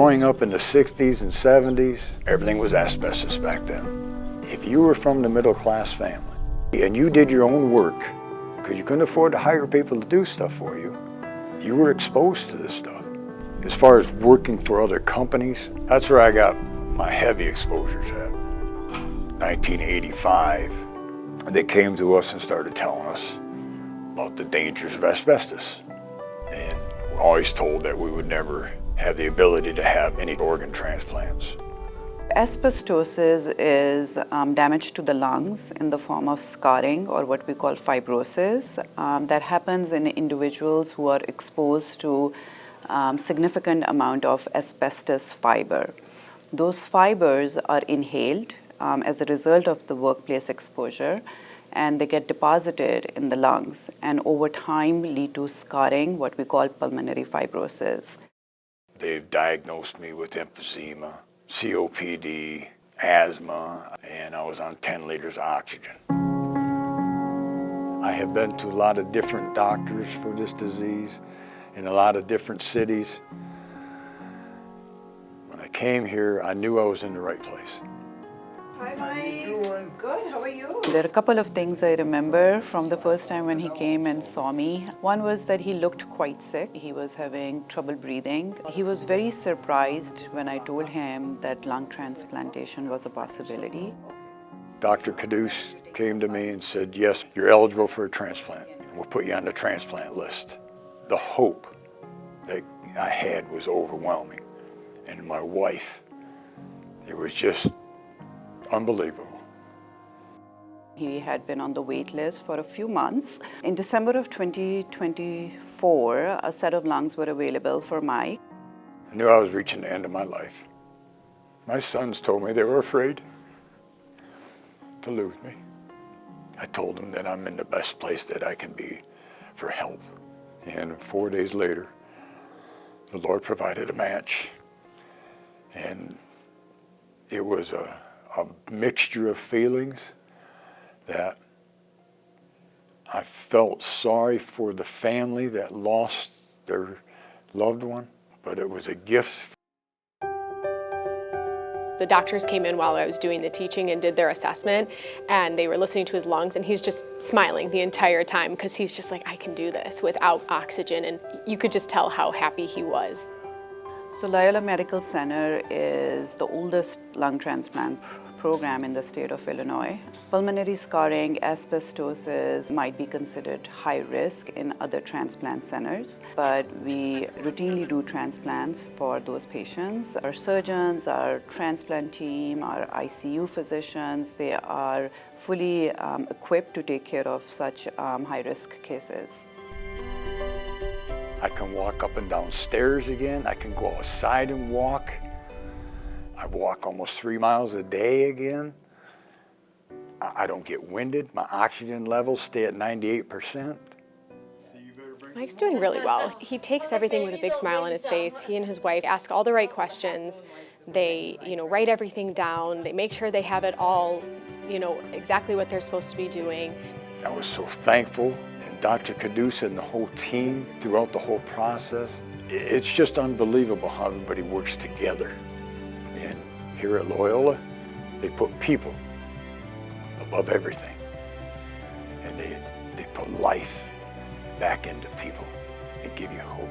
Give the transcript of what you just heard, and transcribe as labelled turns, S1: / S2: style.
S1: Growing up in the 60s and 70s, everything was asbestos back then. If you were from the middle class family and you did your own work, because you couldn't afford to hire people to do stuff for you, you were exposed to this stuff. As far as working for other companies, that's where I got my heavy exposures at. 1985, they came to us and started telling us about the dangers of asbestos. And we're always told that we would never have the ability to have any organ transplants.
S2: Asbestosis is damage to the lungs in the form of scarring, or what we call fibrosis, that happens in individuals who are exposed to significant amount of asbestos fiber. Those fibers are inhaled as a result of the workplace exposure, and they get deposited in the lungs and over time lead to scarring, what we call pulmonary fibrosis.
S1: They've diagnosed me with emphysema, COPD, asthma, and I was on 10 liters of oxygen. I have been to a lot of different doctors for this disease in a lot of different cities. When I came here, I knew I was in the right place.
S2: Hi, Mike. How are you doing? Good, how are you? There are a couple of things I remember from the first time when he came and saw me. One was that he looked quite sick. He was having trouble breathing. He was very surprised when I told him that lung transplantation was a possibility.
S1: Dr. Caduce came to me and said, yes, you're eligible for a transplant. We'll put you on the transplant list. The hope that I had was overwhelming. And my wife, it was just unbelievable.
S2: He had been on the wait list for a few months. In December of 2024, a set of lungs were available for Mike.
S1: I knew I was reaching the end of my life. My sons told me they were afraid to lose me. I told them that I'm in the best place that I can be for help. And 4 days later, the Lord provided a match. And it was a mixture of feelings that I felt sorry for the family that lost their loved one, but it was a gift.
S3: The doctors came in while I was doing the teaching and did their assessment, and they were listening to his lungs, and he's just smiling the entire time because he's just like, I can do this without oxygen, and you could just tell how happy he was.
S2: So Loyola Medical Center is the oldest lung transplant program in the state of Illinois. Pulmonary scarring, asbestosis might be considered high risk in other transplant centers, but we routinely do transplants for those patients. Our surgeons, our transplant team, our ICU physicians, they are fully equipped to take care of such high-risk cases.
S1: I can walk up and down stairs again. I can go outside and walk. I walk almost 3 miles a day again. I don't get winded. My oxygen levels stay at 98%.
S3: Mike's doing really well. He takes everything with a big smile on his face. He and his wife ask all the right questions. They, write everything down. They make sure they have it all, exactly what they're supposed to be doing.
S1: I was so thankful. And Dr. Caduce and the whole team throughout the whole process. It's just unbelievable how everybody works together. And here at Loyola, they put people above everything. And they put life back into people and give you hope.